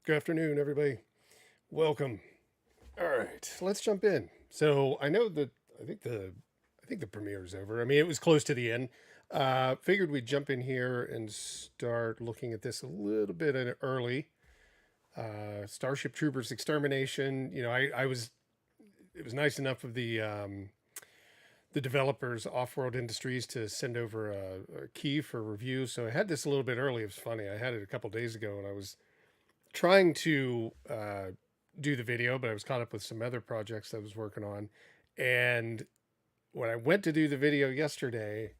Good afternoon, everybody. Welcome. All right, let's jump in. So I know that I think the premiere is over. I mean, it was close to the end. Figured we'd jump in here and start looking at this a little bit early. Starship Troopers Extermination. I was it was nice enough of the developers, Off-World Industries, to send over a key for review. So I had this a little bit early. It was funny. I had it a couple days ago, and I was trying to do the video, but I was caught up with some other projects that I was working on. And when I went to do the video yesterday,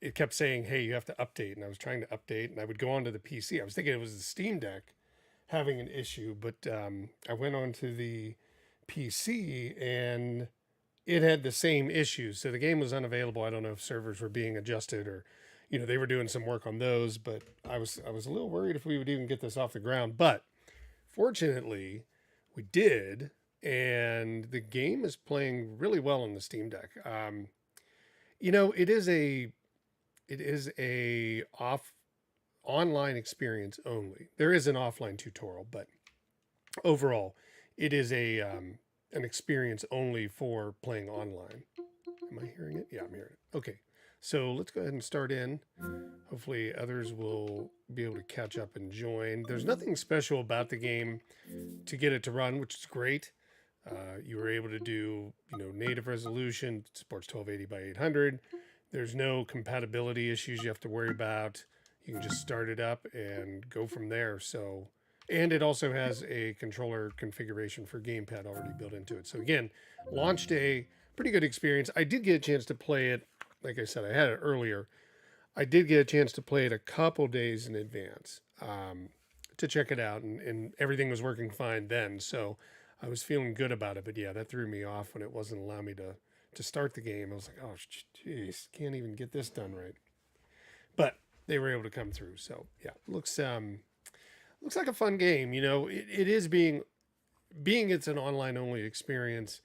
it kept saying, "Hey, you have to update." And I was trying to update, and I would go onto the PC. I was thinking it was the Steam Deck having an issue, but I went onto the PC and it had the same issues. So the game was unavailable. I don't know if servers were being adjusted or they were doing some work on those, but I was a little worried if we would even get this off the ground. But fortunately, we did, and the game is playing really well on the Steam Deck. It is a off online experience only. There is an offline tutorial, but overall, it is a an experience only for playing online. Am I hearing it? Yeah, I'm hearing it. Okay, so let's go ahead and start in. Hopefully, others will be able to catch up and join. There's nothing special about the game to get it to run, which is great. You were able to do, native resolution, supports 1280 by 800. There's no compatibility issues you have to worry about. You can just start it up and go from there. So, and it also has a controller configuration for gamepad already built into it. So again, launch day, pretty good experience. I did get a chance to play it. Like I said, I had it earlier. I did get a chance to play it a couple days in advance to check it out, and everything was working fine then. So I was feeling good about it. But yeah, that threw me off when it wasn't allowing me to start the game. I was like, oh, jeez, can't even get this done right. But they were able to come through. So yeah, looks like a fun game. It is being it's an online only experience.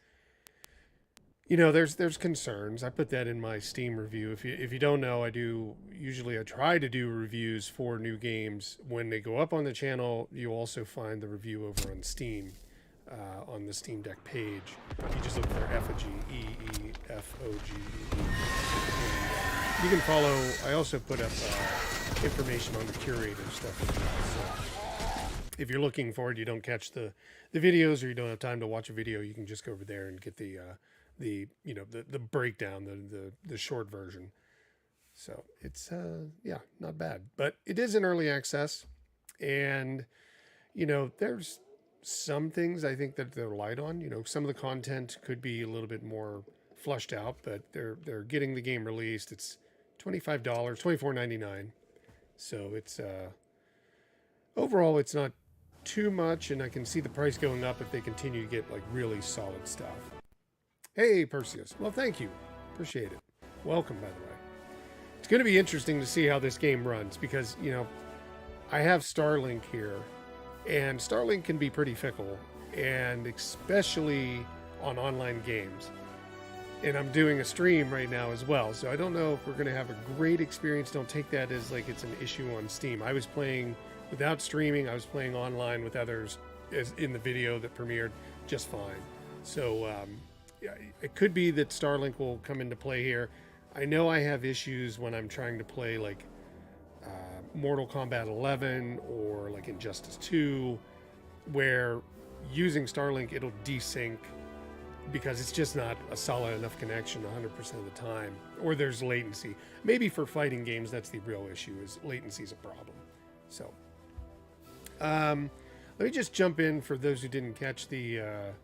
There's concerns. I put that in my Steam review. If you don't know, I try to do reviews for new games. When they go up on the channel, you also find the review over on Steam, on the Steam Deck page. You just look for eeFoGee, eeFoGee. You can follow. I also put up information on the Curator stuff as well. So if you're looking for it, you don't catch the videos, or you don't have time to watch a video, you can just go over there and get the breakdown, the short version. So it's yeah, not bad, but it is in early access, and there's some things I think that they're light on. Some of the content could be a little bit more flushed out, but they're getting the game released. It's $25, $24.99. So it's overall it's not too much, and I can see the price going up if they continue to get like really solid stuff. Hey, Perseus. Well, thank you. Appreciate it. Welcome, by the way. It's going to be interesting to see how this game runs because, I have Starlink here, and Starlink can be pretty fickle, and especially on online games. And I'm doing a stream right now as well, so I don't know if we're going to have a great experience. Don't take that as like it's an issue on Steam. I was playing without streaming. I was playing online with others as in the video that premiered just fine. So, yeah, it could be that Starlink will come into play here. I know I have issues when I'm trying to play like Mortal Kombat 11 or like Injustice 2, where using Starlink it'll desync because it's just not a solid enough connection 100% of the time, or there's latency. Maybe for fighting games that's the real issue, is latency is a problem. So let me just jump in for those who didn't catch the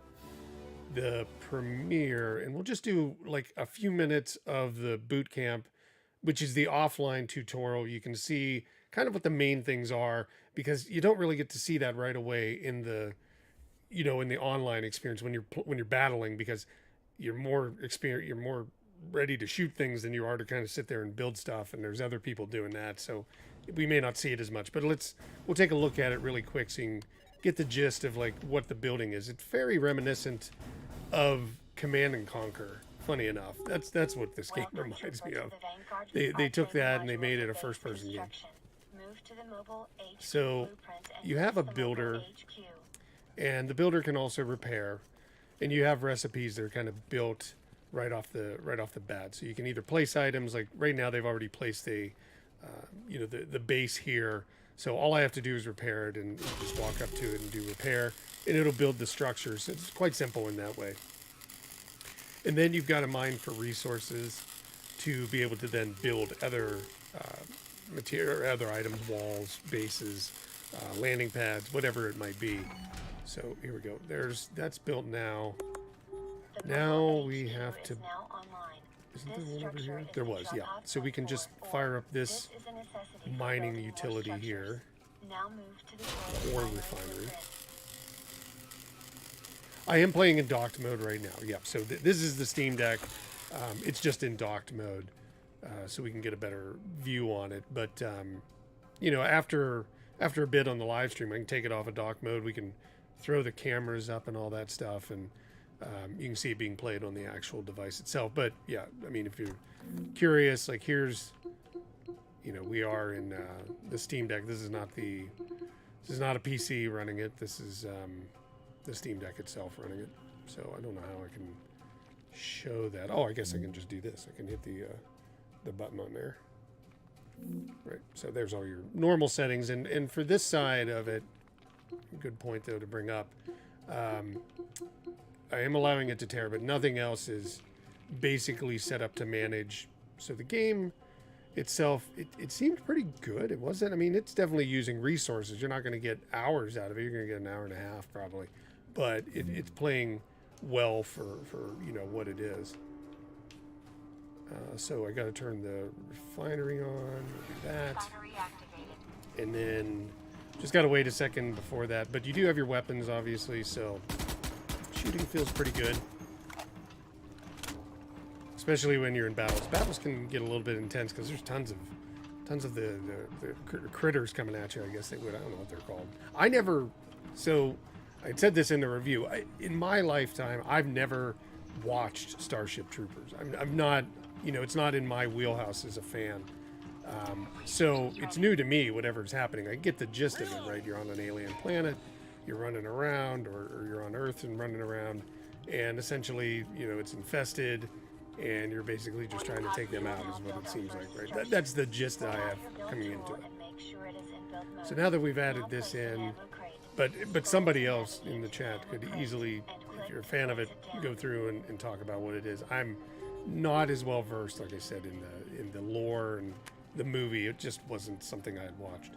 premiere, and we'll just do like a few minutes of the boot camp, which is the offline tutorial. You can see kind of what the main things are, because you don't really get to see that right away in the in the online experience when you're battling, because you're more experienced, you're more ready to shoot things than you are to kind of sit there and build stuff, and there's other people doing that, so we may not see it as much. But we'll take a look at it really quick so you can get the gist of like what the building is. It's very reminiscent of Command and Conquer. Funny enough, that's what this game reminds me of. They took that and they made it a first person game. So you have a builder, and the builder can also repair, and you have recipes that are kind of built right off the bat. So you can either place items, like right now they've already placed the base here. So all I have to do is repair it and just walk up to it and do repair, and it'll build the structures. It's quite simple in that way. And then you've got to mine for resources to be able to then build other material or other items, walls, bases, landing pads, whatever it might be. So here we go. That's built now. Now we have to. Isn't there one over here? There was, yeah. So we can just fire up this mining utility here. Ore refinery. I am playing in docked mode right now. Yep. So this is the Steam Deck. It's just in docked mode, so we can get a better view on it. But after a bit on the live stream, I can take it off of dock mode. We can throw the cameras up and all that stuff, and you can see it being played on the actual device itself. But yeah, I mean, if you're curious, like here's, we are in the Steam Deck. This is not a PC running it. This is the Steam Deck itself running it. So I don't know how I can show that. Oh, I guess I can just do this. I can hit the button on there. Right. So there's all your normal settings, and for this side of it, good point though to bring up. I am allowing it to tear, but nothing else is basically set up to manage. So the game itself, it seemed pretty good. It wasn't, I mean, it's definitely using resources. You're not going to get hours out of it. You're going to get an hour and a half probably, but it's playing well for what it is. So I got to turn the refinery on. We'll do that. And then just got to wait a second before that. But you do have your weapons, obviously, so shooting feels pretty good. Especially when you're in battles. Battles can get a little bit intense because there's tons of the critters coming at you, I guess they would. I don't know what they're called. I said this in the review. In my lifetime, I've never watched Starship Troopers. I'm not, it's not in my wheelhouse as a fan. So it's new to me, whatever's happening. I get the gist of it, right? You're on an alien planet, you're running around, or you're on Earth and running around, and essentially, it's infested, and you're basically just trying to take them out, is what it seems like, right? That's the gist that I have coming into it. So now that we've added this in, but somebody else in the chat could easily, if you're a fan of it, go through and talk about what it is. I'm not as well versed, like I said, in the lore and the movie. It just wasn't something I had watched.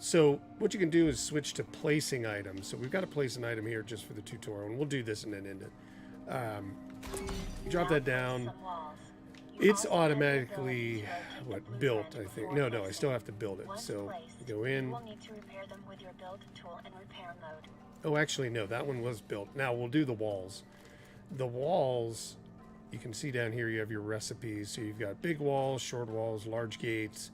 So what you can do is switch to placing items. So we've got to place an item here just for the tutorial, and we'll do this and then end it. Drop that down. It's automatically built, I think. No, I still have to build it. So go in. Oh, actually, no, that one was built. Now we'll do the walls. The walls, you can see down here, you have your recipes. So you've got big walls, short walls, large gates,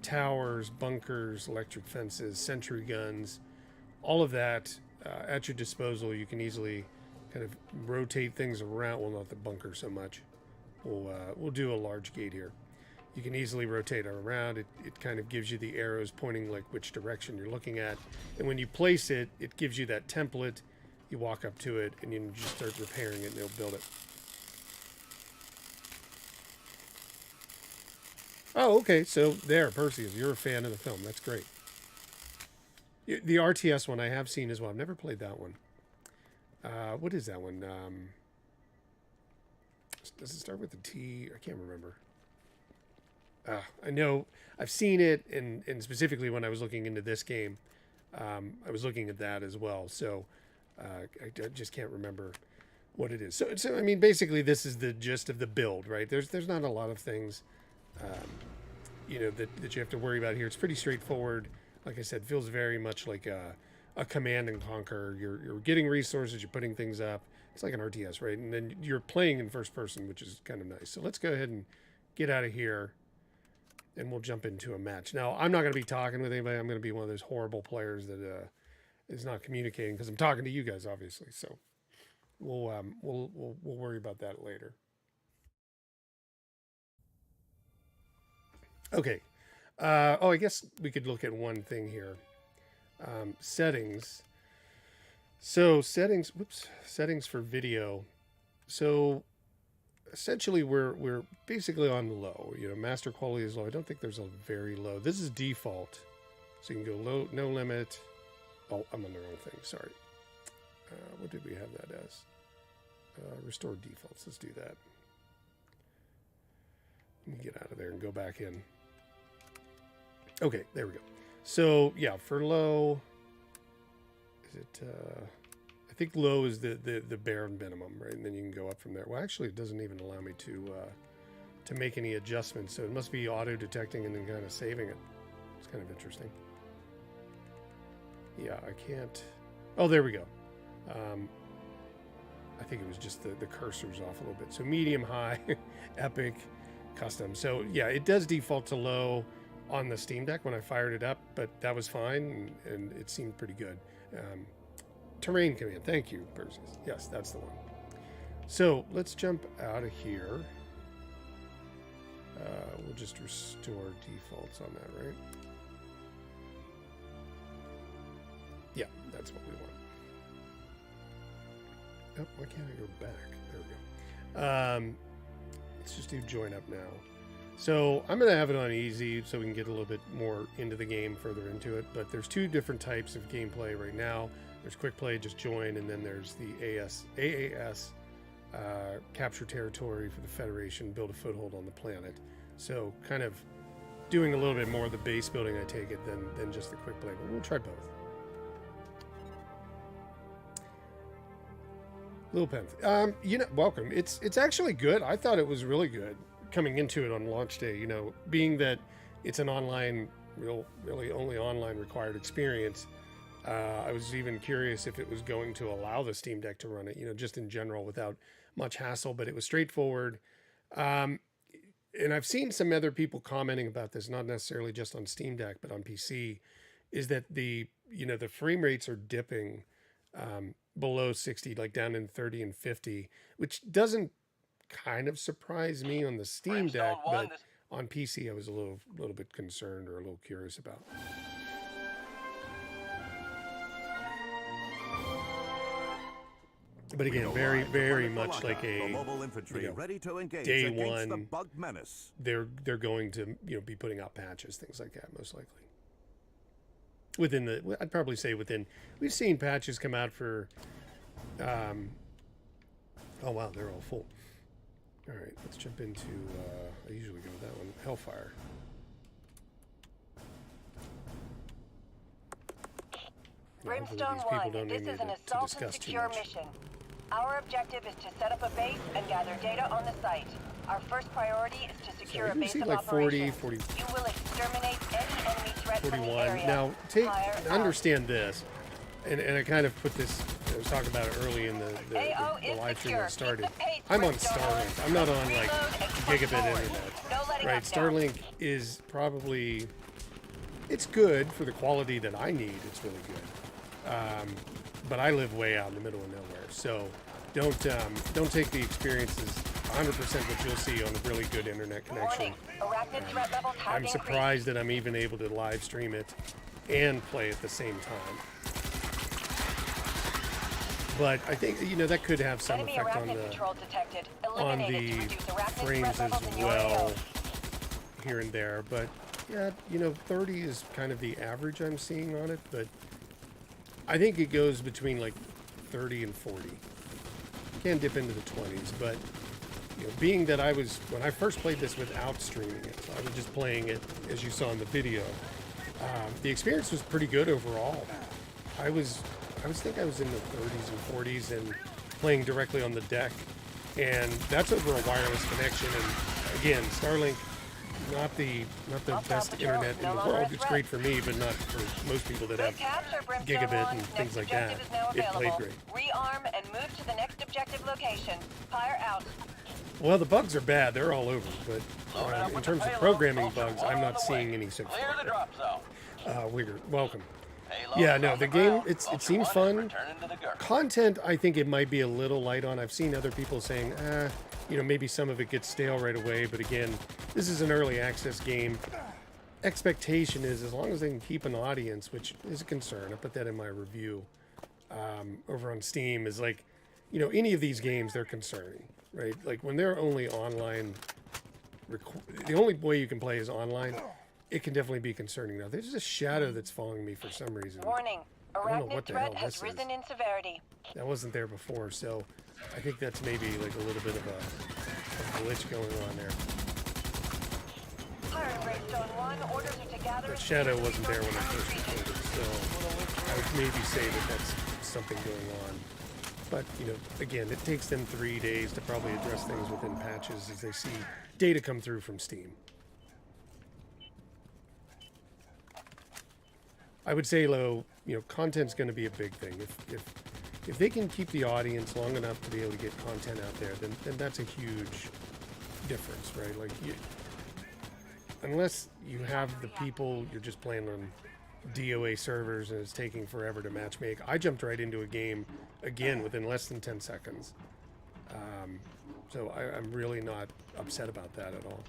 towers, bunkers, electric fences, sentry guns, all of that at your disposal. You can easily kind of rotate things around. Well, not the bunker so much. We'll do a large gate here. You can easily rotate it around. It kind of gives you the arrows pointing like which direction you're looking at. And when you place it, it gives you that template. You walk up to it and you just start repairing it and it'll build it. Oh, okay. So there, Perseus, you're a fan of the film. That's great. The RTS one I have seen as well. I've never played that one. What is that one? Does it start with a T? I can't remember. I know I've seen it, and specifically when I was looking into this game, I was looking at that as well. So I just can't remember what it is. So I mean, basically, this is the gist of the build, right? There's not a lot of things, that you have to worry about here. It's pretty straightforward. Like I said, feels very much like a command and conquer. You're getting resources, you're putting things up. It's like an RTS, right? And then you're playing in first person, which is kind of nice. So let's go ahead and get out of here, and we'll jump into a match. Now, I'm not going to be talking with anybody. I'm going to be one of those horrible players that is not communicating because I'm talking to you guys, obviously. So we'll worry about that later. Okay, Oh, I guess we could look at one thing here. Settings. So settings, whoops, settings for video. So essentially we're basically on low. You know, master quality is low. I don't think there's a very low. This is default. So you can go low, no limit. Oh, I'm on the wrong thing. Sorry. What did we have that as? Restore defaults. Let's do that. Let me get out of there and go back in. Okay, there we go. So yeah, for low, is it? I think low is the bare minimum, right? And then you can go up from there. Well, actually, it doesn't even allow me to make any adjustments. So it must be auto detecting and then kind of saving it. It's kind of interesting. Yeah, I can't. Oh, there we go. I think it was just the cursor's off a little bit. So medium, high, epic, custom. So yeah, it does default to low on the Steam Deck when I fired it up, but that was fine and it seemed pretty good. Terrain command, thank you, Persis. Yes, that's the one. So let's jump out of here. We'll just restore defaults on that, right? Yeah, that's what we want. Oh, why can't I go back? There we go. Let's just do join up now. So I'm going to have it on easy so we can get a little bit more into the game, further into it. But there's two different types of gameplay right now. There's quick play, just join, and then there's the AAS, capture territory for the Federation, build a foothold on the planet. So kind of doing a little bit more of the base building, I take it, than just the quick play. But we'll try both. Little Pen, you know, welcome. It's actually good. I thought it was really good coming into it on launch day. You know, being that it's an online, really only online required experience. I was even curious if it was going to allow the Steam Deck to run it. You know, just in general without much hassle. But it was straightforward. And I've seen some other people commenting about this, not necessarily just on Steam Deck, but on PC, is that the frame rates are dipping. Below 60, like down in 30 and 50, which doesn't kind of surprise me on the Steam Deck, but on PC I was a little bit concerned or a little curious about. But again, very much like a day one. They're going to be putting out patches, things like that, most likely. I'd probably say we've seen patches come out for, oh wow, they're all full. All right, let's jump into, I usually go with that one, Hellfire. Brimstone 1, this is an assault and secure mission. Our objective is to set up a base and gather data on the site. Our first priority is to secure a base of like operations. 40, you will exterminate any enemy threat 41. from the area. Now, understand this, and I kind of put this, I was talking about it early in the live stream when it started. I'm on Starlink. I'm not on like gigabit internet, right? Starlink is probably, it's good for the quality that I need. It's really good. But I live way out in the middle of nowhere, so don't take the experiences 100% what you'll see on a really good internet connection. I'm surprised that I'm even able to live stream it and play at the same time. But I think that could have some effect on the frames as well here and there. But yeah, 30 is kind of the average I'm seeing on it, but I think it goes between like 30 and 40. Can dip into the 20s, but being that when I first played this without streaming it, so I was just playing it as you saw in the video, the experience was pretty good overall. I think I was in the 30s and 40s and playing directly on the deck, and that's over a wireless connection. And again, Starlink, not the best internet in the world. It's great for me, but not for most people that have gigabit and things like that. It played great. Rearm and move to the next objective location. Fire out. Well, the bugs are bad. They're all over. But in terms of programming bugs, I'm not seeing any so far. Weird. Welcome. Yeah, no, the game, it seems fun. Content, I think it might be a little light on. I've seen other people saying, maybe some of it gets stale right away. But again, this is an early access game. expectation is, as long as they can keep an audience, which is a concern, I put that in my review over on Steam, is like, you know, any of these games, they're concerning, right? Like when they're only online, the only way you can play is online, it can definitely be concerning. Now, there's a shadow that's following me for some reason. Warning, I don't know what arachnid the hell threat has this risen is. in severity. That wasn't there before, so I think that's maybe like a little bit of a glitch going on there. Brimstone 1, orders are to gather. That shadow wasn't there when I first recorded it, so I would maybe say that that's something going on. But, you know, again, it takes them 3 days to probably address things within patches as they see data come through from Steam. I would say, though, you know, content's going to be a big thing. If they can keep the audience long enough to be able to get content out there, then that's a huge difference, right? Like, unless you have the people, you're just playing on DOA servers and it's taking forever to matchmake. I jumped right into a game again within less than 10 seconds. So I'm really not upset about that at all.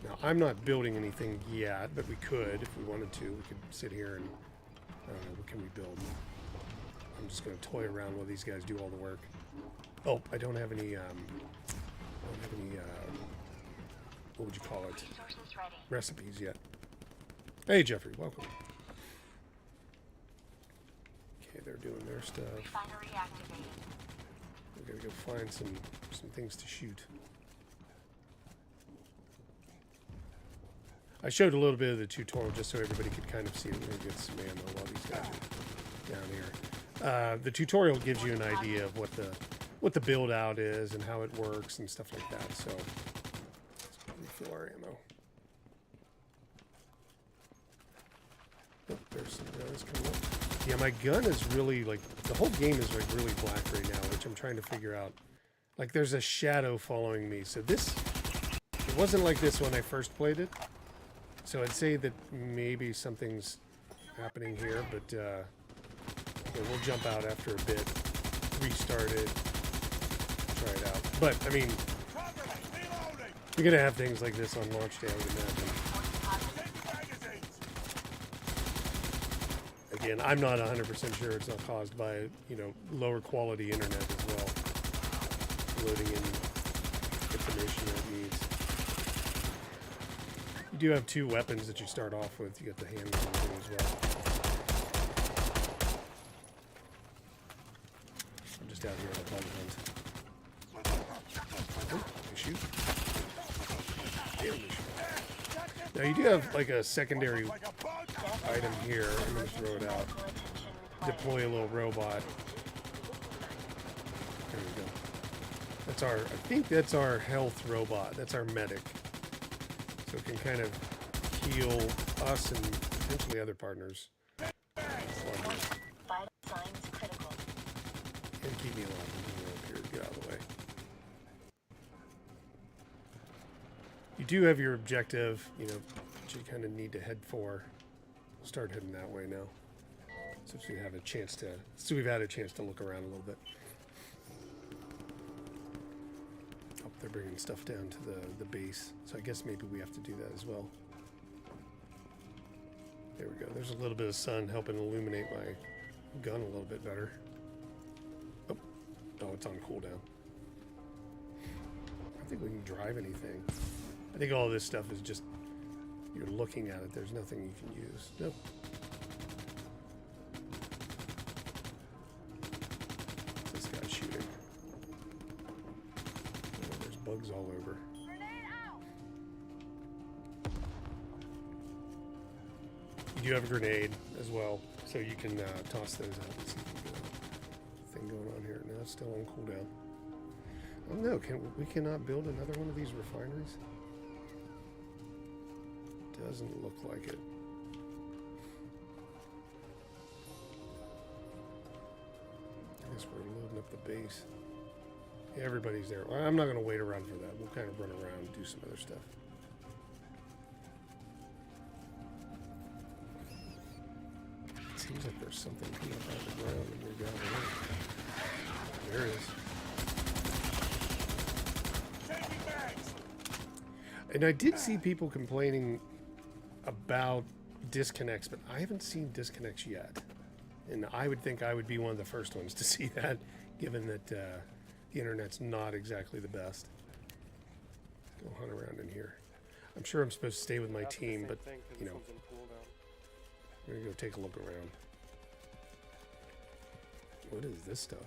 Now, I'm not building anything yet, but we could if we wanted to. We could sit here and, I don't know, what can we build? I'm just going to toy around while these guys do all the work. Oh, I don't have any, what would you call it? Recipes yet. Hey, Jeffrey, welcome. Okay, they're doing their stuff. We gotta go find some things to shoot. I showed a little bit of the tutorial just so everybody could kind of see it. We're gonna get some ammo while these guys are down here. The tutorial gives you an idea of what the build out is and how it works and stuff like that. So let's refill our ammo. Oh, there's some guns coming up. Yeah, my gun is really like, the whole game is like really black right now, which I'm trying to figure out. Like there's a shadow following me. So this, it wasn't like this when I first played it. So I'd say that maybe something's happening here, but yeah, we'll jump out after a bit, restart it, try it out. But I mean, you're gonna have things like this on launch day, I would imagine. Again, I'm not 100% sure it's not caused by, you know, lower quality internet as well. Loading in information that it needs. You do have two weapons that you start off with. You got the handgun as well. I'm just out here on a bug hunt. Oh, shoot. Now you do have like a secondary item here. I'm going to throw it out. Deploy a little robot. There we go. That's our, I think that's our health robot. That's our medic. So it can kind of heal us and potentially other partners. And keep me alive. Up here. Get out of the way. You do have your objective, you know, that you kind of need to head for. Start heading that way now. Since we have a chance to, so we've had a chance to look around a little bit. Oh, they're bringing stuff down to the base. So I guess maybe we have to do that as well. There we go. There's a little bit of sun helping illuminate my gun a little bit better. Oh, it's on cooldown. I don't think we can drive anything. I think all this stuff is just, you're looking at it. There's nothing you can use. Nope. This guy's shooting. Oh, there's bugs all over. You do have a grenade as well, so you can toss those out. Let's see if we got a thing going on here. No, it's still on cooldown. Oh no, we cannot build another one of these refineries? Doesn't look like it. I guess we're loading up the base. Yeah, everybody's there. Well, I'm not going to wait around for that. We'll kind of run around and do some other stuff. It seems like there's something coming up out of the ground and we're down there. There it is. And I did see people complaining about disconnects, but I haven't seen disconnects yet. And I would think I would be one of the first ones to see that, given that the internet's not exactly the best. Go hunt around in here. I'm sure I'm supposed to stay with my team, but, you know, I'm going to go take a look around. What is this stuff?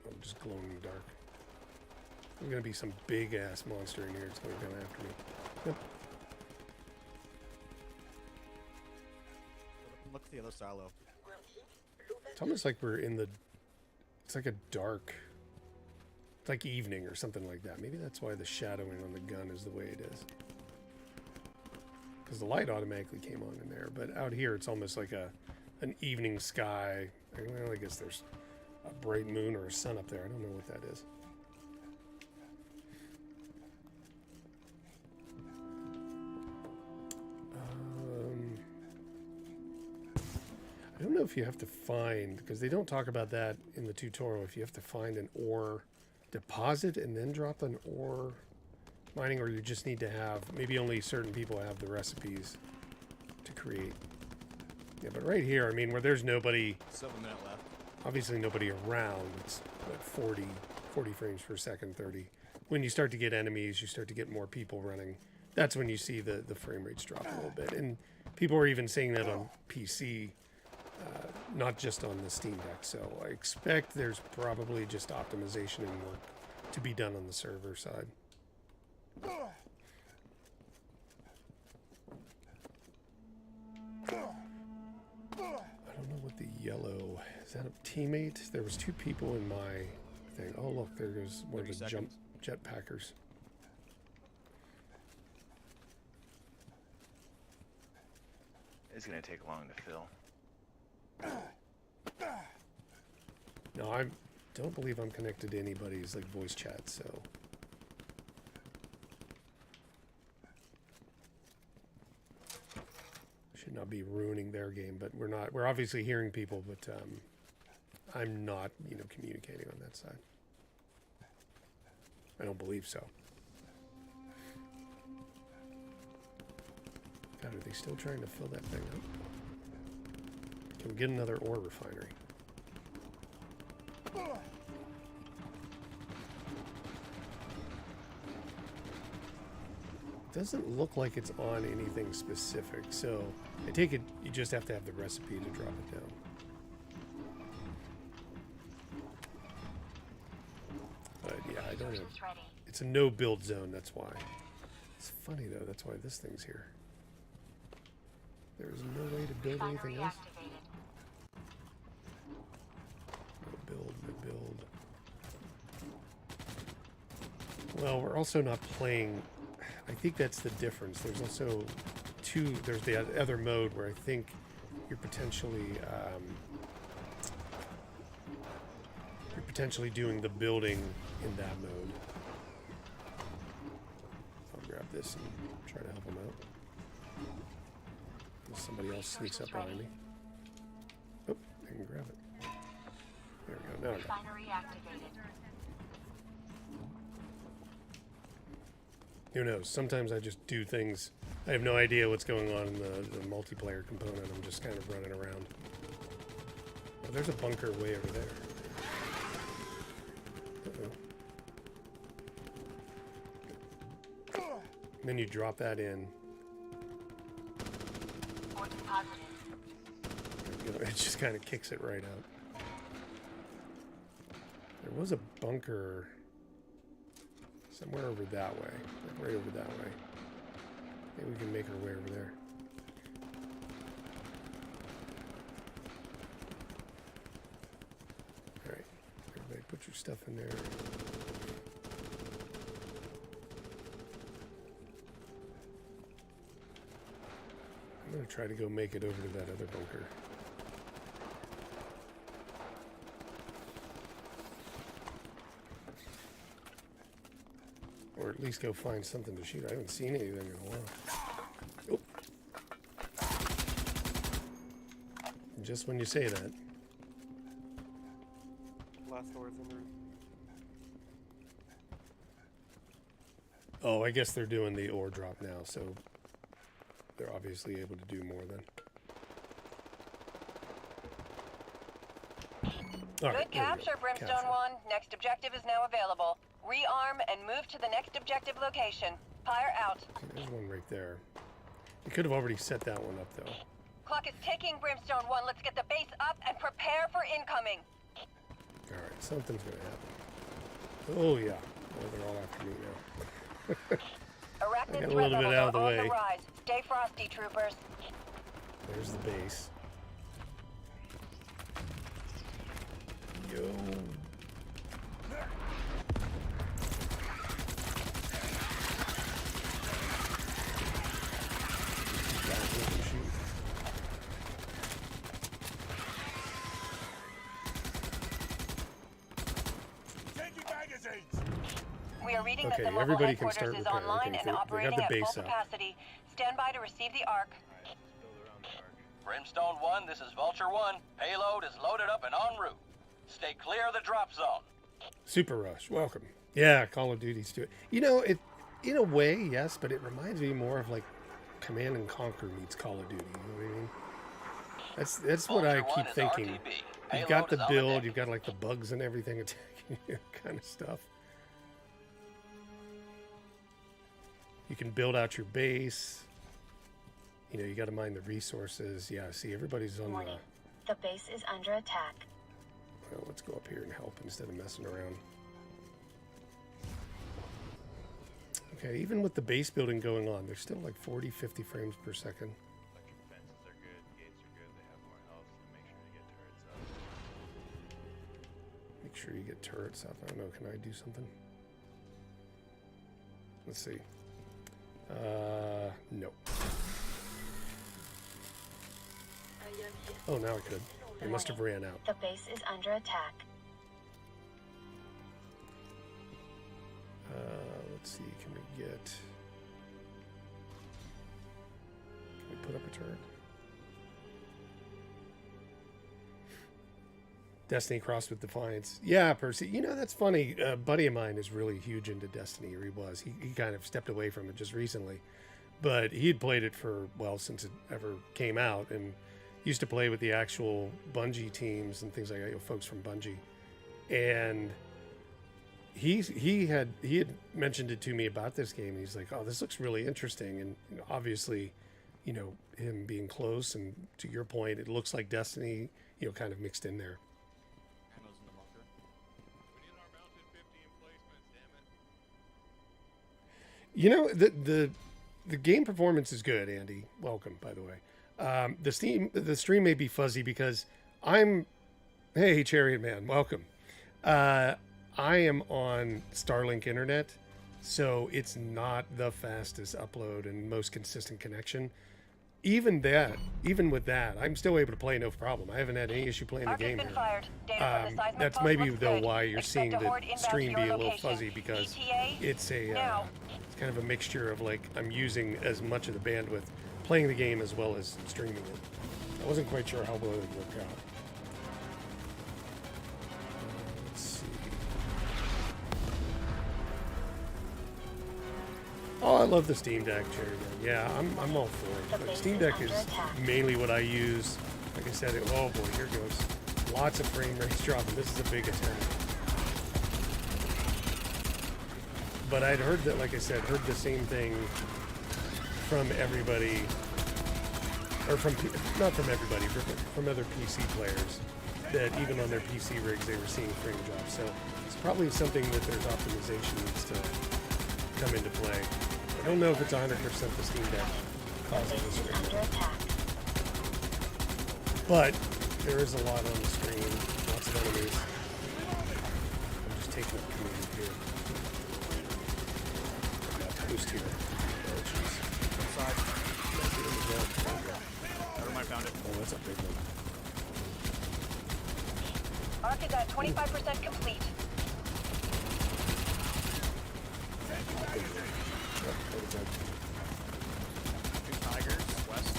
Oh, just glowing in the dark. There's going to be some big-ass monster in here. It's going to come after me. Yep. Look at the other silo. It's almost like we're in the... It's like a dark... It's like evening or something like that. Maybe that's why the shadowing on the gun is the way it is. Because the light automatically came on in there. But out here, it's almost like an evening sky. Well, I guess there's a bright moon or a sun up there. I don't know what that is. I don't know if you have to find, because they don't talk about that in the tutorial, if you have to find an ore deposit and then drop an ore mining, or you just need to have, maybe only certain people have the recipes to create. Yeah, but right here, I mean, where there's nobody, 7 minutes left. Obviously nobody around, it's what, 40 frames per second, 30. When you start to get enemies, you start to get more people running. That's when you see the frame rates drop a little bit. And people are even saying that on PC, not just on the Steam Deck. So I expect there's probably just optimization and work to be done on the server side. I don't know what the yellow... Is that a teammate? There was 2 people in my thing. Oh, look, there goes one of the jetpackers. It's going to take long to fill. No, I don't believe I'm connected to anybody's like voice chat, so should not be ruining their game. But we're obviously hearing people, but I'm not, you know, communicating on that side. I don't believe so. God, are they still trying to fill that thing up? Can we get another ore refinery? Doesn't look like it's on anything specific, so I take it you just have to have the recipe to drop it down. But yeah, I don't know. It's a no build zone, that's why. It's funny though, that's why this thing's here. There's no way to build anything else. No build. Well, we're also not playing. I think that's the difference. There's also there's the other mode where I think you're potentially doing the building in that mode. I'll grab this and try to help him out. Somebody else sneaks up behind me. Oh, I can grab it. There we go. Now I got it. Who knows? Sometimes I just do things. I have no idea what's going on in the multiplayer component. I'm just kind of running around. Oh, there's a bunker way over there. Uh-oh. And then you drop that in. It just kind of kicks it right out. There was a bunker somewhere over that way. Like right over that way. Maybe we can make our way over there. Alright. Everybody put your stuff in there. I'm going to try to go make it over to that other bunker. Or at least go find something to shoot. I haven't seen anything in a while. Oh. Just when you say that. Last door's in the roof. Oh, I guess they're doing the ore drop now, so they're obviously able to do more then. All right, Good capture, Brimstone 1. Next objective is now available. Rearm and move to the next objective location. Fire out. Okay, there's one right there. You could have already set that one up, though. Clock is ticking, Brimstone 1. Let's get the base up and prepare for incoming. All right, something's going to happen. Oh, yeah. Oh, they're all after me now. Arachnid I got a threat little bit levels out of the are on way. the rise. Stay frosty, troopers. There's the base. Yo. We are reading Okay, that the mobile everybody can headquarters start is repairing. online Okay, and they got operating the at base full up. capacity. Stand by to receive the ARC. Brimstone 1, this is Vulture 1. Payload is loaded up and en route. Stay clear of the drop zone. Super Rush, welcome. Yeah, Call of Duty's too. You know, it in a way, yes, but it reminds me more of like Command and Conquer meets Call of Duty. You know what I mean? That's what I Vulture keep 1 is thinking. RTB. You've Payload got the is on build, deck. you've got like the bugs and everything attacking you, kind of stuff. You can build out your base. You know, you got to mine the resources. Yeah, see, everybody's on Warning. The base is under attack. Well, let's go up here and help instead of messing around. Okay, even with the base building going on, there's still like 40, 50 frames per second. Electric fences are good, gates are good, they have more health, so make sure to get turrets up. Make sure you get turrets up. I don't know, can I do something? Let's see. No. Oh, now I could. It must have ran out. The base is under attack. Let's see, can we put up a turret? Destiny crossed with Defiance. Yeah, Percy. You know, that's funny. A buddy of mine is really huge into Destiny, or he was. He kind of stepped away from it just recently. But he had played it for, well, since it ever came out, and used to play with the actual Bungie teams and things like that, you know, folks from Bungie. And he had mentioned it to me about this game. And he's like, "Oh, this looks really interesting." And you know, obviously, you know, him being close, and to your point, it looks like Destiny, you know, kind of mixed in there. Ammo's in the bunker. You know, the game performance is good, Andy. Welcome, by the way. The stream may be fuzzy because hey, Chariot Man, welcome. I am on Starlink internet, so it's not the fastest upload and most consistent connection. Even with that, I'm still able to play no problem. I haven't had any issue playing the ARC has game been here. fired. Data from the seismic That's pulse maybe looks though good. why you're Expect seeing a the horde inbound stream to be your a little location. fuzzy because ETA it's now. it's kind of a mixture of like I'm using as much of the bandwidth playing the game as well as streaming it. I wasn't quite sure how well it would work out. Let's see. Oh, I love the Steam Deck, Jerry. Yeah, I'm all for it. But Steam Deck is mainly what I use. Like I said, oh boy, here goes. Lots of frame rates dropping. This is a big attempt. But I'd heard that, like I said, heard the same thing from everybody, or not from everybody, but from other PC players, that even on their PC rigs they were seeing frame drops. So it's probably something that there's optimization needs to come into play. I don't know if it's 100% the Steam Deck causing this frame drop. But there is a lot on the screen, lots of enemies. I'm just taking up command here. Boost here. Oh, jeez. Side. Oh, Never mind, found it. that's a big one. ARC is at 25% complete. Two tigers, west.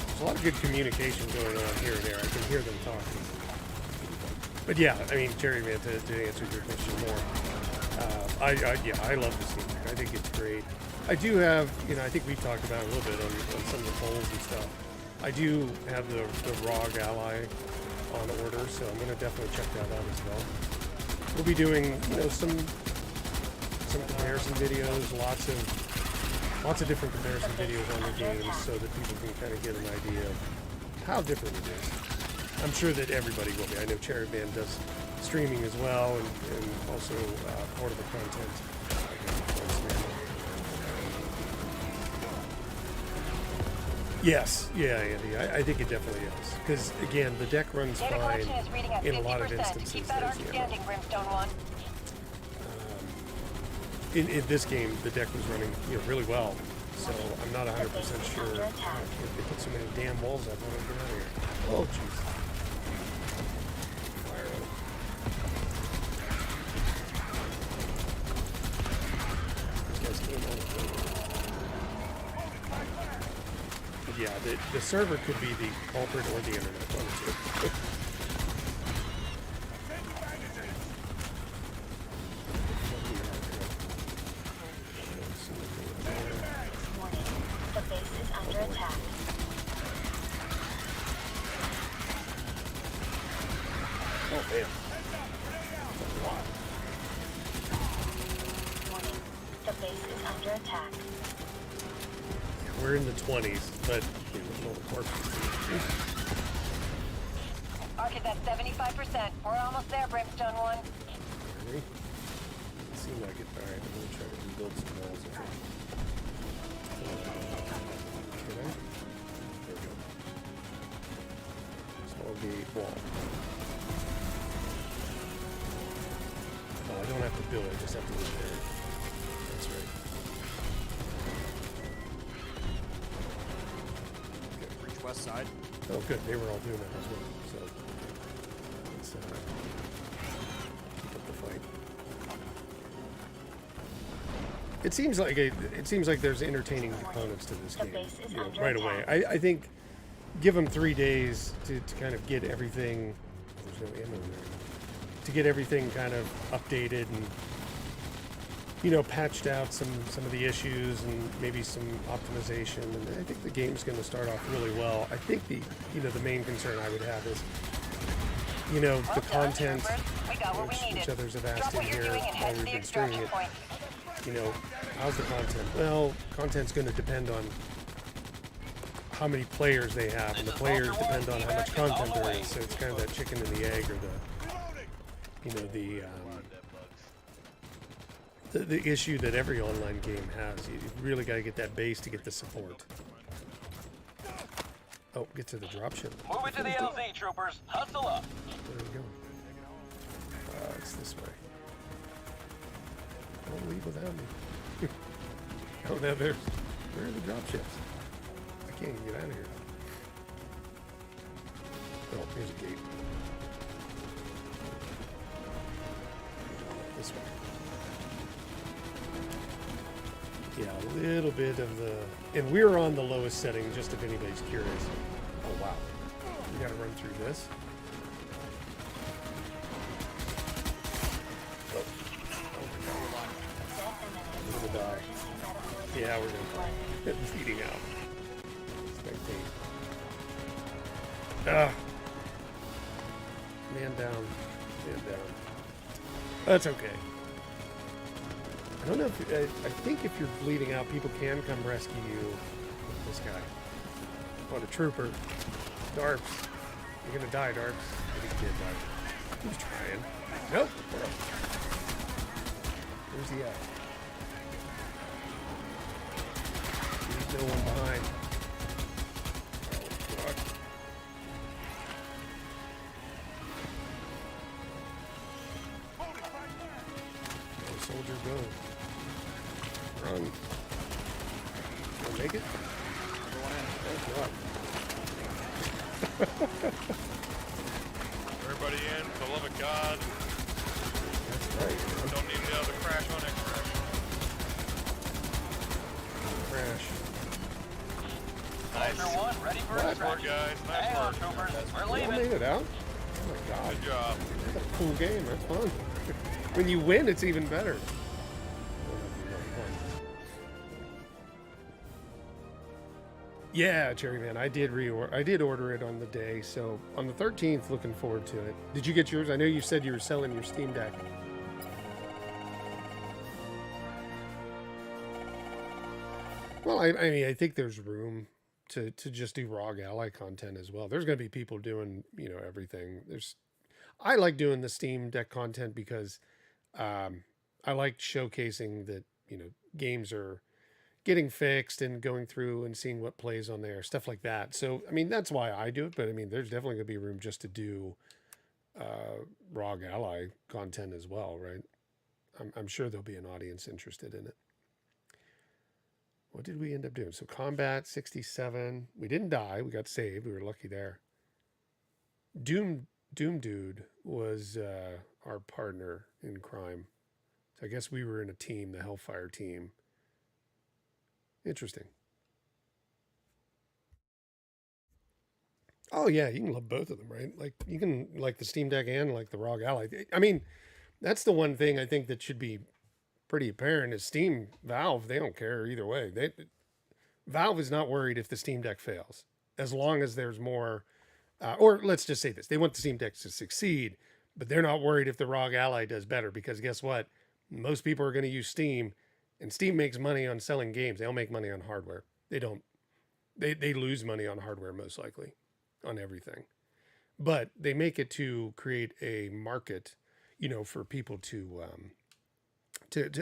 There's a lot of good communication going on here and there. I can hear them talking. But yeah, I mean, Jerry, man, to answer your question more, Yeah, I love the Steam Deck. I think it's great. I do have, I think we've talked about it a little bit on some of the polls and stuff. I do have the ROG Ally on order, so I'm going to definitely check that out as well. We'll be doing, some comparison videos, lots of different comparison videos on the games, so that people can kind of get an idea of how different it is. I'm sure that everybody will be. I know Cherry Band does streaming as well, and also portable content. Yes, yeah, Andy, I think it definitely is. Because, again, the deck runs Data fine collection is reading at in a lot of 50%. instances. Keep that arc standing, Brimstone 1. In this game, the deck was running really well. So I'm not 100% sure. They put so many damn walls up. I don't get out of here. Oh, jeez. Fire up. These guys came on. Yeah, the server could be the culprit or the internet. One of the two. The base is under attack. Oh, man. Warning. The base is under attack. We're in the 20s, but all the corpses. Arc is at 75%. We're almost there, Brimstone 1. Really? It seemed like it. Alright, I'm gonna try to rebuild some walls. Can I? There we go. Small gate wall. Oh, I don't have to build it, I just have to repair it. That's right. Reach west side. Oh, good. They were all doing that as well. So let's keep up the fight. It seems like there's entertaining components to this game right away. I think give them 3 days to kind of get everything. There's no ammo in there. To get everything kind of updated and patched out some of the issues and maybe some optimization, and I think the game's going to start off really well. I think the main concern I would have is the content, which others have asked in here while we've been streaming it. How's the content? Well, content's going to depend on how many players they have, and the players depend on how much content there is. So it's kind of that chicken and the egg, or the issue that every online game has. You really got to get that base to get the support. Oh, get to the dropship. Move it to the LZ, troopers. Hustle up. There we go. It's this way. Don't leave without me. Oh, now where are the dropships? I can't even get out of here. Oh, here's a gate. This way. Yeah, a little bit of the... And we're on the lowest setting, just if anybody's curious. Oh, wow. We gotta run through this. Oh. We're gonna die. Yeah, we're gonna die. Feeding out. Spectate. Ah. Man down. Man down. That's okay. I don't know if... I think if you're bleeding out, people can come rescue you with this guy. What a trooper. Darps. You're gonna die, Darps. I think he did die. He was trying. Nope. Where's he at? There's no one behind. Oh, God. Go, soldier, go. Run. Can I make it? Oh, God. Everybody in, for the love of God. That's right. Don't need the other crash on it. Crash. Nice. Soldier 1, ready for Nice work, extraction. guys. Nice Hang on, work. troopers. We're You all leaving. made it out? Oh, my God. Good job. That's a cool game. That's fun. When you win, it's even better. Yeah, Cherry Man, I did order it on the day, so on the 13th, looking forward to it. Did you get yours? I know you said you were selling your Steam Deck. Well, I mean, I think there's room to just do ROG Ally content as well. There's going to be people doing, everything. I like doing the Steam Deck content because I like showcasing that, games are getting fixed and going through and seeing what plays on there, stuff like that. So, I mean, that's why I do it. But I mean, there's definitely going to be room just to do ROG Ally content as well, right? I'm sure there'll be an audience interested in it. What did we end up doing? So combat 67. We didn't die. We got saved. We were lucky there. Doom Dude was our partner in crime. So I guess we were in a team, the Hellfire team. Interesting. Oh yeah, you can love both of them, right? Like you can like the Steam Deck and like the ROG Ally. I mean, that's the one thing I think that should be pretty apparent is Valve, they don't care either way. Valve is not worried if the Steam Deck fails, as long as there's more, or let's just say this, they want the Steam Deck to succeed, but they're not worried if the ROG Ally does better, because guess what? Most people are going to use Steam, and Steam makes money on selling games. They don't make money on hardware. They don't. They lose money on hardware, most likely, on everything. But they make it to create a market, for people to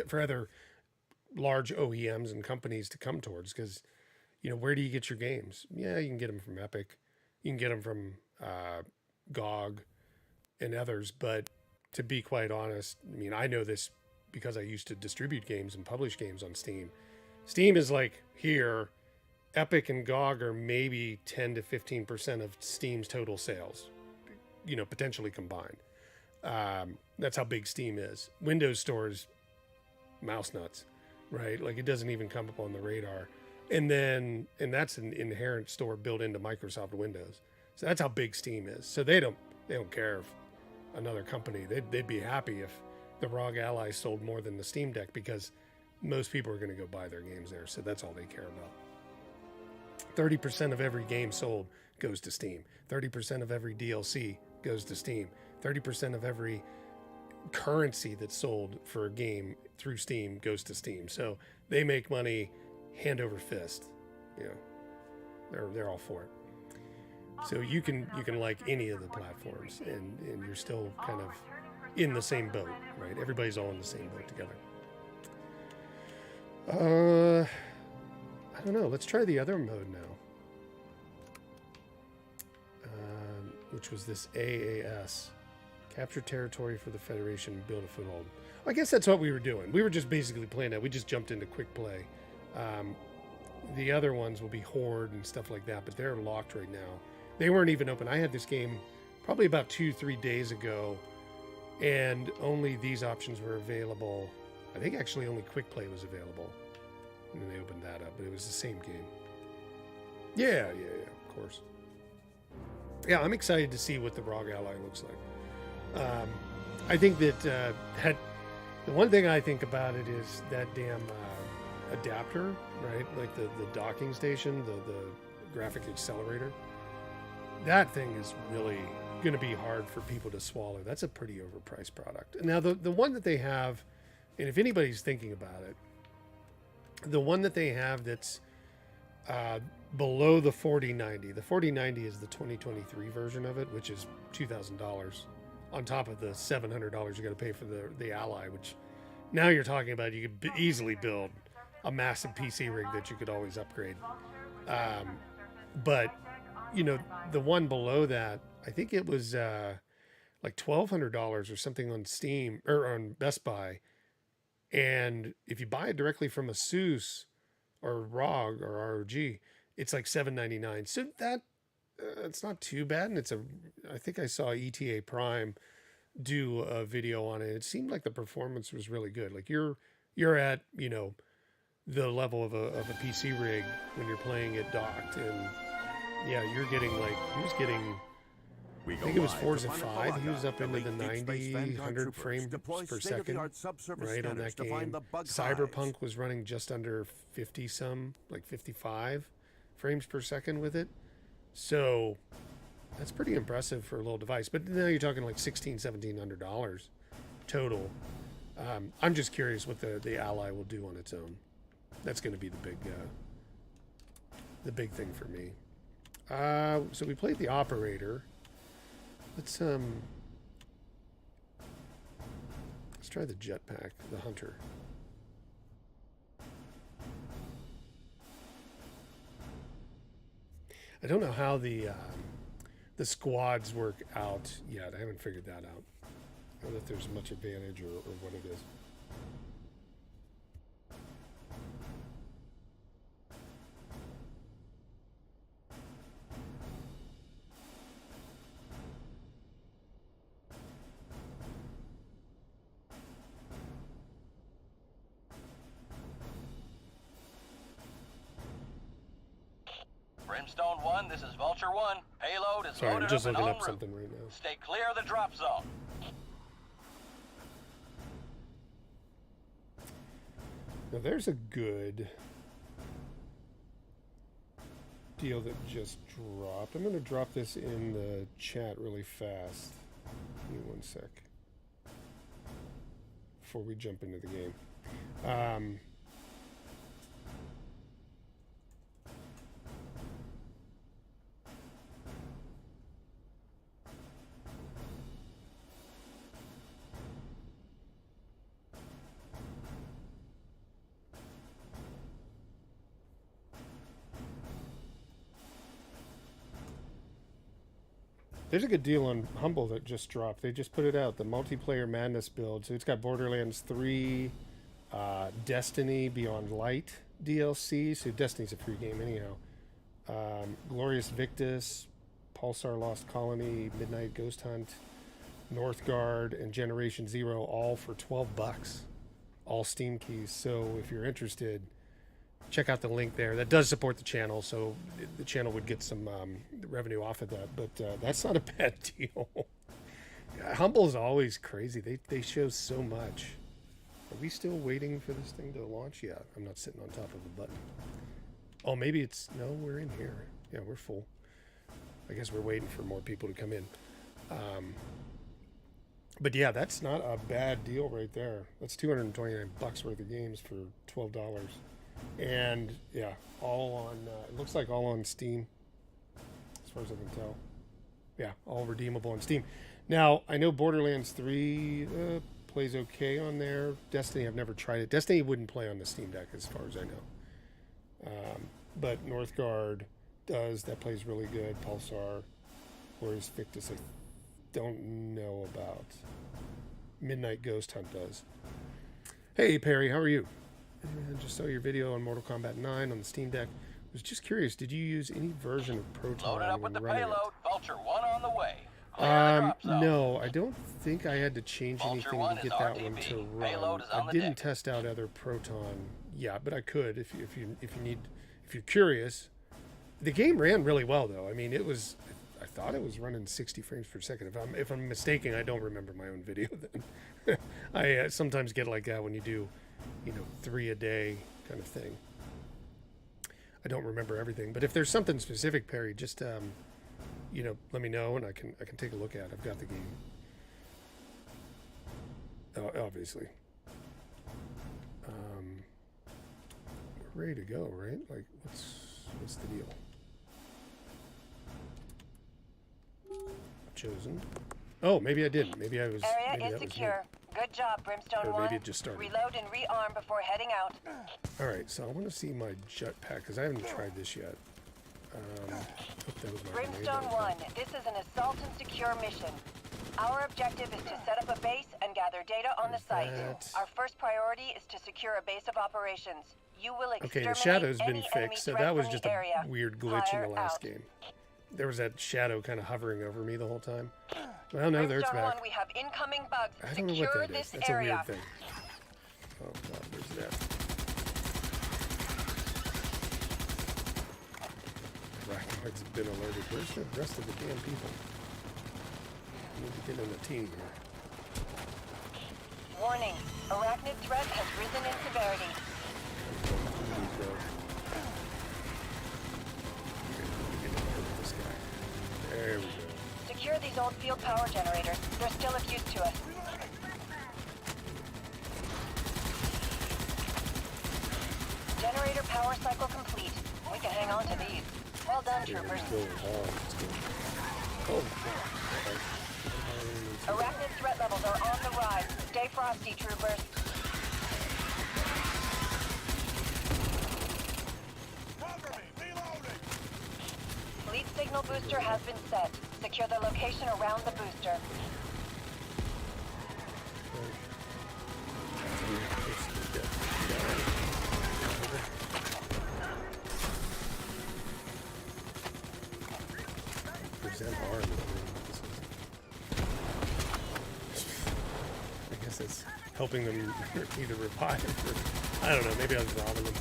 for other large OEMs and companies to come towards, because where do you get your games? Yeah, you can get them from Epic, you can get them from GOG and others, but to be quite honest, I mean, I know this because I used to distribute games and publish games on Steam. Steam is like here, Epic and GOG are maybe 10 to 15% of Steam's total sales, potentially combined. That's how big Steam is. Windows Store is mouse nuts, right? Like it doesn't even come up on the radar. And that's an inherent store built into Microsoft Windows. So that's how big Steam is. So they don't care if another company, they'd be happy if the ROG Ally sold more than the Steam Deck, because most people are going to go buy their games there. So that's all they care about. 30% of every game sold goes to Steam. 30% of every DLC goes to Steam. 30% of every currency that's sold for a game through Steam goes to Steam. So they make money hand over fist. They're all for it. So you can like any of the platforms, and you're still kind of in the same boat, right? Everybody's all in the same boat together. I don't know. Let's try the other mode now, which was this AAS. Capture territory for the Federation, build a foothold. I guess that's what we were doing. We were just basically playing that. We just jumped into quick play. The other ones will be Horde and stuff like that, but they're locked right now. They weren't even open. I had this game probably about 2-3 days ago, and only these options were available. I think actually only quick play was available. And then they opened that up, but it was the same game. Yeah, of course. Yeah, I'm excited to see what the ROG Ally looks like. I think that the one thing I think about it is that damn adapter, right? Like the docking station, the graphic accelerator. That thing is really going to be hard for people to swallow. That's a pretty overpriced product. Now, the one that they have, and if anybody's thinking about it, the one that they have that's below the 4090, the 4090 is the 2023 version of it, which is $2,000 on top of the $700 you got to pay for the Ally, which now you're talking about you could easily build a massive PC rig that you could always upgrade. But the one below that, I think it was like $1,200 or something on Steam or on Best Buy. And if you buy it directly from ASUS or ROG or ROG, it's like $799. So that it's not too bad. And I think I saw ETA Prime do a video on it. It seemed like the performance was really good. Like you're at, the level of a PC rig when you're playing it docked, and yeah, you're getting he was getting, I think it was Forza 5. He was up into the 90, 100 frames per second, right, on that game. Cyberpunk was running just under 50 some, like 55. frames per second with it. So that's pretty impressive for a little device. But now you're talking like $1,700 total. I'm just curious what the Ally will do on its own. That's going to be the big thing for me. So we played the Operator. Let's try the Jetpack, the Hunter. I don't know how the squads work out yet. I haven't figured that out. I don't know if there's much advantage or what it is. Brimstone 1, this is Vulture 1. Payload is Sorry, I'm loaded just up and looking en up route. something right now. Stay clear of the drop zone. Now there's a good deal that just dropped. I'm going to drop this in the chat really fast. Give me one sec before we jump into the game. There's a good deal on Humble that just dropped. They just put it out, the multiplayer madness build. So it's got Borderlands 3, Destiny Beyond Light DLC. So Destiny's a free game anyhow. Glorious Victus, Pulsar Lost Colony, Midnight Ghost Hunt, Northgard, and Generation Zero, all for $12. All Steam keys. So if you're interested, check out the link there. That does support the channel, so the channel would get some revenue off of that. But that's not a bad deal. Humble is always crazy. They show so much. Are we still waiting for this thing to launch? Yeah, I'm not sitting on top of a button. Oh, maybe it's... No, we're in here. Yeah, we're full. I guess we're waiting for more people to come in. But yeah, that's not a bad deal right there. That's $229 worth of games for $12. And yeah, all on, it looks like all on Steam, as far as I can tell. Yeah, all redeemable on Steam. Now, I know Borderlands 3 plays okay on there. Destiny, I've never tried it. Destiny wouldn't play on the Steam Deck as far as I know. But Northgard does. That plays really good. Pulsar, Glorious Victus, I don't know about. Midnight Ghost Hunt does. Hey, Perry, how are you? I just saw your video on Mortal Kombat 9 on the Steam Deck. I was just curious, did you use any version of Proton Loaded up when with the running payload. Vulture 1 on the way. it? Clear the drop zone. No, I don't think I had to change Vulture anything 1 to is get that one RTB. to Payload run. is on I the didn't deck. test out other Proton. Yeah, but I could if you're curious. The game ran really well though. I mean, I thought it was running 60 frames per second. If I'm mistaken, I don't remember my own video then. I sometimes get like that when you do, 3 a day kind of thing. I don't remember everything, but if there's something specific, Perry, just let me know and I can take a look at it. I've got the game. Obviously. We're ready to go, right? Like, what's the deal? Chosen. Oh, maybe I didn't. Maybe I was. Area Maybe is that was me. secure. Good job, Brimstone Or 1. maybe it just started. Reload and rearm before heading out. All right, so I want to see my jetpack because I haven't tried this yet. That was my Brimstone grenade. 1, this is an assault and secure mission. Our objective is to set up a base and gather data on the site. that. Our first priority is to secure a base of operations. You will Okay, exterminate the shadow's been any enemy fixed, so threat that was from just the a area. weird glitch in the Fire last out. game. There was that shadow kind of hovering over me the whole time. Well, no, there it's Brimstone 1, back. we have incoming bugs. I don't know Secure what that is. this That's area. a weird thing. Oh god, there's that. Arachnoids have been alerted. Where's the rest of the damn people? I need to get in the team here. Warning, arachnid threat has risen in severity. these old field power generators. They're still of use to us. Generator power cycle complete. We can hang on to these. Well done, troopers. Arachnid threat levels are on the rise. Stay frosty, troopers. Fleet signal booster has been set. Secure the location around the booster. Present arm. I guess it's helping them either revive or I don't know. Maybe I was robbing them.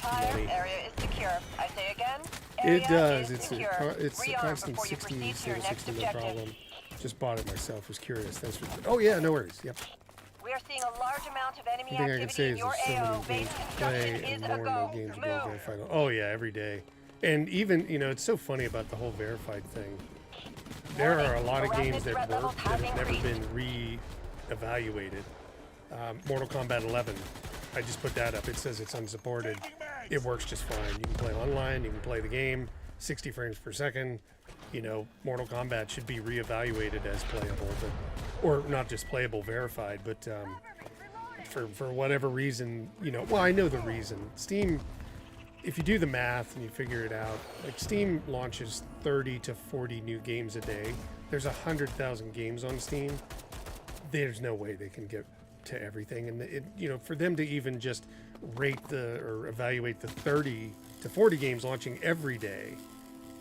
Fire area is secure. I say again. Area It does. is It's secure. it's a Rearm constant before you 60, proceed to your next 60 no objective. problem. Just bought it myself. Was curious. Thanks for. Oh yeah, no worries. Yep. We are seeing a large amount of enemy The thing I can activity say in is your there's so AO. many Base games to construction play, is and a more go. games are being Move. verified. Oh yeah, every day. And even it's so funny about the whole verified thing. There are a lot of games that work that have never been re-evaluated. Mortal Kombat 11. I just put that up. It says it's unsupported. It works just fine. You can play online. You can play the game 60 frames per second. Mortal Kombat should be re-evaluated as playable, or not just playable, verified. But for whatever reason, well, I know the reason. Steam, if you do the math and you figure it out, like Steam launches 30 to 40 new games a day. There's 100,000 games on Steam. There's no way they can get to everything, and for them to even just rate or evaluate the 30 to 40 games launching every day,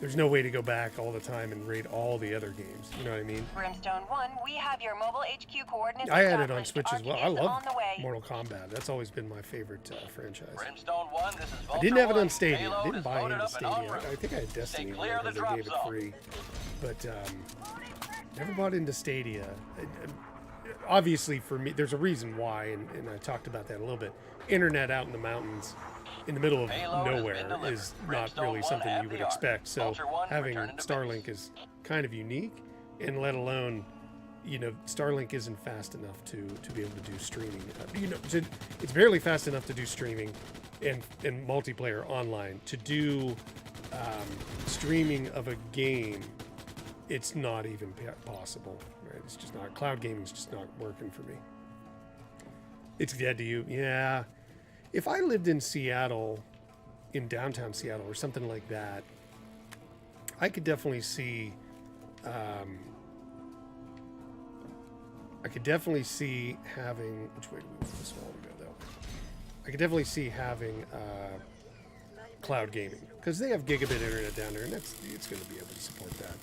there's no way to go back all the time and rate all the other games. You know what I mean? Brimstone 1, we have your mobile HQ coordinates. I had it on established. Switch as well. I Arc is love on the way. Mortal Kombat. That's always been my favorite franchise. Brimstone 1, this is I didn't have it on Vulture Stadia. 1. I Payload didn't is buy loaded into up and en Stadia. route. I think I had Destiny clear of the because they drop gave it zone. free. But never bought into Stadia. Obviously, for me, there's a reason why, and I talked about that a little bit. Internet out in the mountains, in the middle of Payload has nowhere, been delivered. is not Brimstone really 1 something at you would the arc. expect. So Vulture 1 having returning to Starlink base. is kind of unique, and let alone, Starlink isn't fast enough to be able to do streaming. It's barely fast enough to do streaming and multiplayer online. To do streaming of a game, it's not even possible. Right? It's just not. Cloud gaming is just not working for me. It's dead to you. Yeah. If I lived in Seattle, in downtown Seattle or something like that, I could definitely see having, which way do we want this wall to go though? I could definitely see having cloud gaming, because they have gigabit internet down there, and it's going to be able to support that.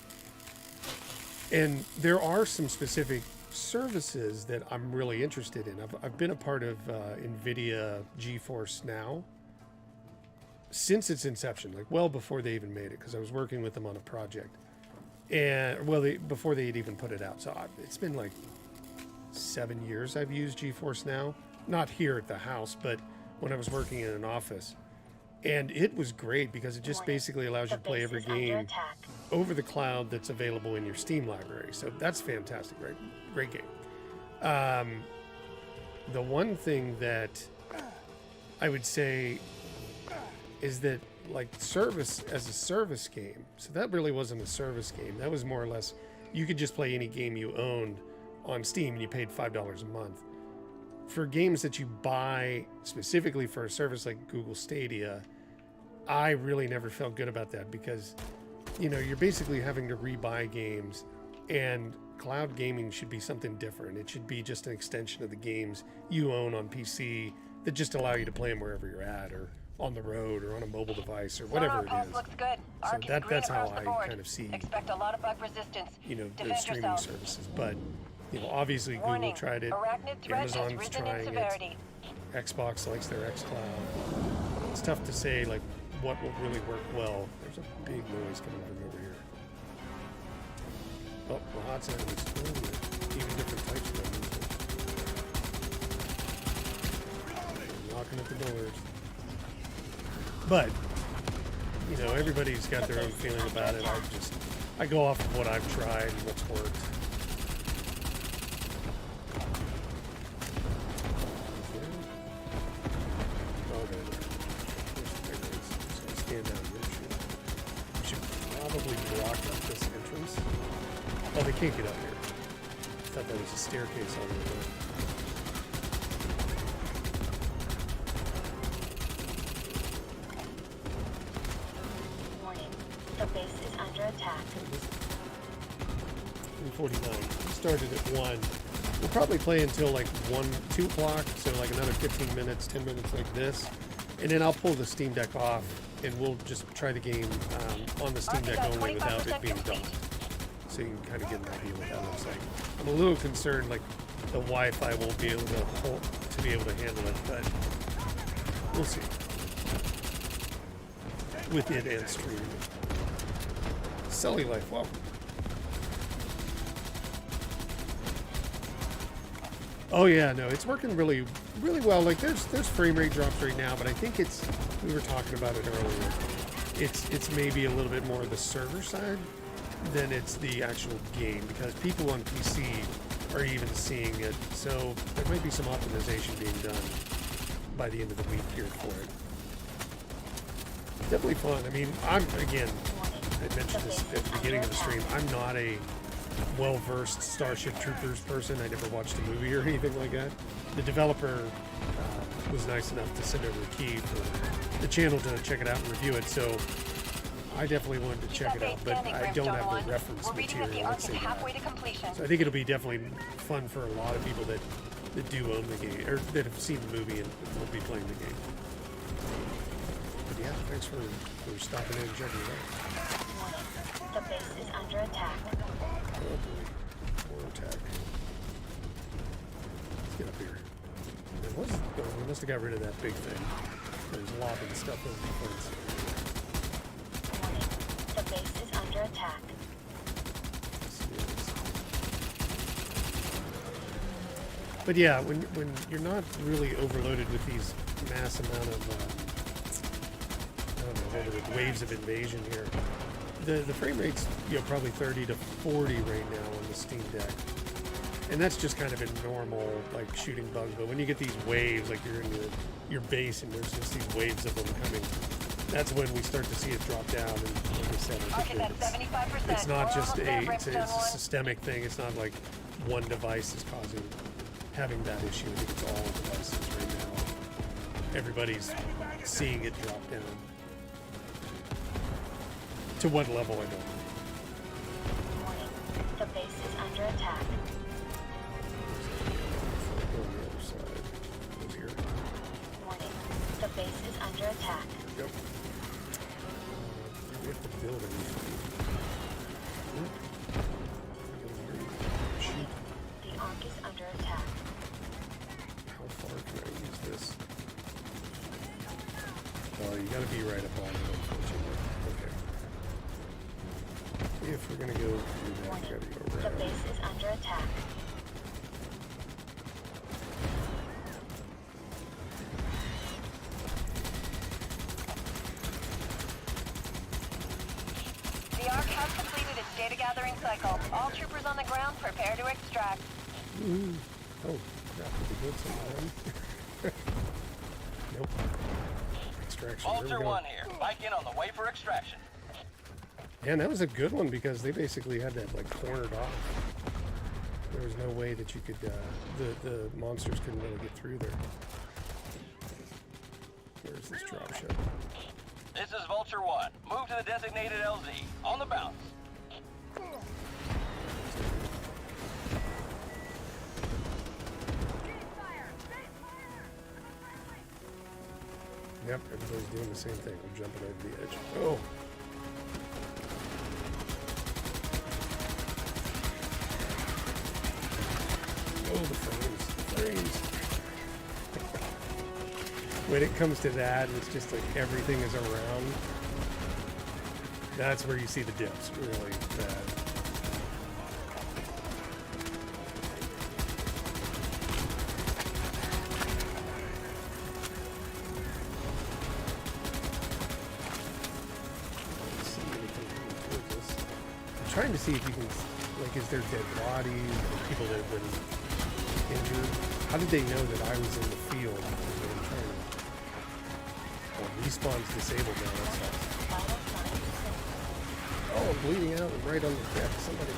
And there are some specific services that I'm really interested in. I've been a part of NVIDIA GeForce Now since its inception, like well before they even made it, because I was working with them on a project, and before they had even put it out. So it's been like 7 years I've used GeForce Now, not here at the house, but when I was working in an office. And it was great because it just basically allows you to play every game over the cloud that's available in your Steam library. So that's fantastic, right? Great game. The one thing that I would say is that, like, service as a service game, so that really wasn't a service game. That was more or less, you could just play any game you owned on Steam and you paid $5 a month. For games that you buy specifically for a service like Google Stadia, I really never felt good about that, because you're basically having to rebuy games, and cloud gaming should be something different. It should be just an extension of the games you own on PC that just allow you to play them wherever you're at, or on the road, or on a mobile device, or whatever it Pulse is. looks good. So Arc is that's green how across the I board. kind of see Expect a lot of bug resistance. the Defend streaming yourself. services. But obviously Warning, Google tried it, Arachnid threat has Amazon's risen trying in it, severity. Xbox likes their xCloud. It's tough to say like what will really work well. There's a big noise coming from over here. Oh, well, hot sound is even different types of noise. Knocking at the doors. But you know, everybody's got their own feeling about it. I go off of what I've tried and what's worked. Oh, they can't get up here. I thought that was a staircase all the way down. Warning. The base is under attack. 3:49. We started at 1. We'll probably play until like 2 o'clock, so like another 15 minutes, 10 minutes like this. And then I'll pull the Steam Deck off, and we'll just try the game on the Steam Deck only without it being done. So you can kind of get an idea what that looks like. I'm a little concerned, like the Wi-Fi won't be able to be able to handle it, but we'll see. With it and stream. Celly Life, welcome. Oh yeah, no, it's working really, really well. Like there's frame rate drops right now, but I think we were talking about it earlier. It's maybe a little bit more the server side than it's the actual game, because people on PC are even seeing it. So there might be some optimization being done by the end of the week here for it. Definitely fun. I mean, I mentioned this at the beginning of the stream. I'm not a well-versed Starship Troopers person. I never watched a movie or anything like that. The developer was nice enough to send over a key for the channel to check it out and review it. So I definitely wanted to check it out, but I don't have the reference material. Let's say that. So I think it'll be definitely fun for a lot of people that do own the game, or that have seen the movie and will be playing the game. But yeah, thanks for stopping in and checking it out. The base is under attack. Oh boy, more attack. Let's get up here. We must have got rid of that big thing. There's lobbing stuff over the fence. The base is under attack. But yeah, when you're not really overloaded with these mass amount of I don't know, what are the waves of invasion here, the frame rate's probably 30 to 40 right now on the Steam Deck, and that's just kind of a normal like shooting bug. But when you get these waves, like you're in your base and there's just these waves of them coming, that's when we start to see it drop down. And like I said, I think it's not just it's a systemic thing. It's not like one device is having that issue. I think it's all devices right now. Everybody's seeing it drop down. To what level, I don't know. Warning. The base is under attack. Go on the other side. Goes here. Warning. The base is under attack. Yep. We have to build anything. Shoot. The Ark is under attack. How far can I use this? Oh, you gotta be right up on it, unfortunately. Okay. If we're gonna go through that, we gotta go The around. base is under attack. The Ark has completed its data gathering cycle. All troopers on the ground, prepare to extract. Ooh. Oh, crap, did we build something? Nope. Extraction. There we Vulture go. 1 here. Bike in on the way for extraction. Yeah, and that was a good one because they basically had that like cornered off. There was no way that you could, the monsters couldn't really get through there. Where's this drop ship? This is Vulture 1. Move to the designated LZ. On the bounce. Yep, everybody's doing the same thing. We're jumping over the edge. Oh! Oh, the frames. When it comes to that, it's just like everything is around. That's where you see the dips really bad. trying to see if you can, like, is there dead bodies or people that have been injured? How did they know that I was in the field? Oh, respawn's disabled now. That sucks. Oh, I'm bleeding out and right on the deck. Somebody.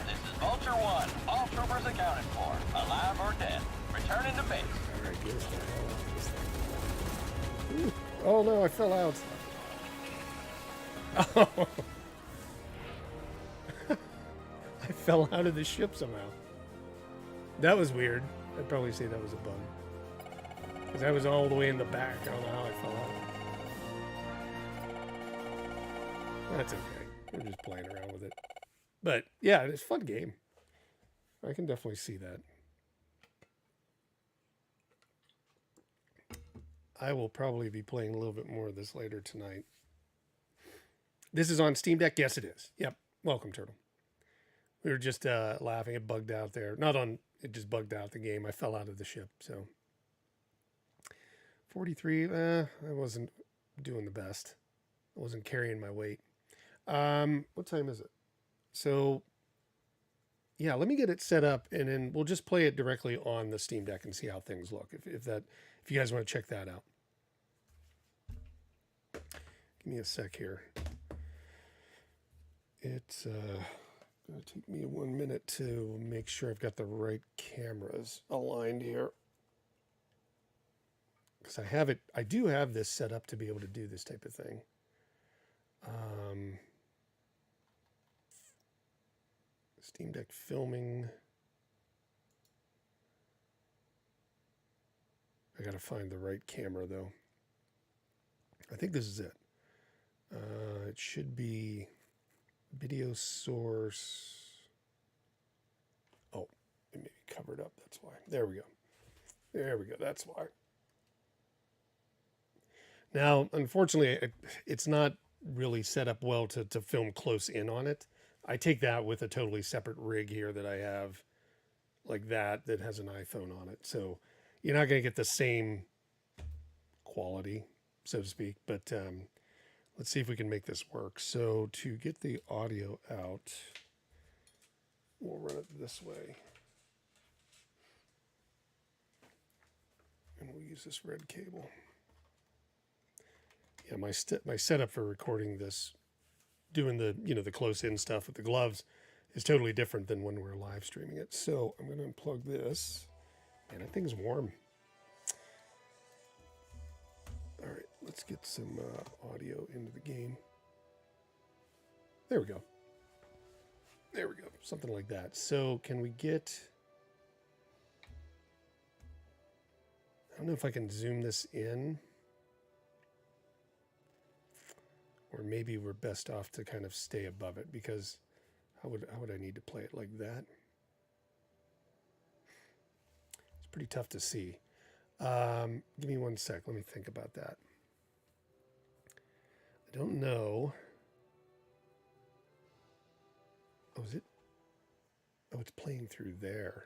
This is Vulture 1. All troopers accounted for, alive or dead. Returning to base. All right, get us the hell out of this thing. Ooh. Oh no, I fell out. Oh. I fell out of the ship somehow. That was weird. I'd probably say that was a bug. Because I was all the way in the back. I don't know how I fell out. That's okay. We're just playing around with it. But yeah, it's a fun game. I can definitely see that. I will probably be playing a little bit more of this later tonight. This is on Steam Deck? Yes, it is. Yep. Welcome, Turtle. We were just laughing. It bugged out there. It just bugged out the game. I fell out of the ship, so. 43, I wasn't doing the best. I wasn't carrying my weight. What time is it? So, yeah, let me get it set up, and then we'll just play it directly on the Steam Deck and see how things look. If you guys want to check that out. Give me a sec here. It's going to take me 1 minute to make sure I've got the right cameras aligned here. Because I do have this set up to be able to do this type of thing. Steam Deck filming. I got to find the right camera though. I think this is it. It should be video source. Oh, it may be covered up. That's why. There we go. That's why. Now, unfortunately, it's not really set up well to film close in on it. I take that with a totally separate rig here that I have like that has an iPhone on it. So you're not going to get the same quality, so to speak. But let's see if we can make this work. So to get the audio out, we'll run it this way. And we'll use this red cable. Yeah, my setup for recording this, doing the the close in stuff with the gloves, is totally different than when we're live streaming it. So I'm going to unplug this, and that thing's warm. All right, let's get some audio into the game. There we go. Something like that. So can we get? I don't know if I can zoom this in. Or maybe we're best off to kind of stay above it, because how would I need to play it like that? It's pretty tough to see. Give me 1 sec. Let me think about that. I don't know. Oh, is it? Oh, it's playing through there.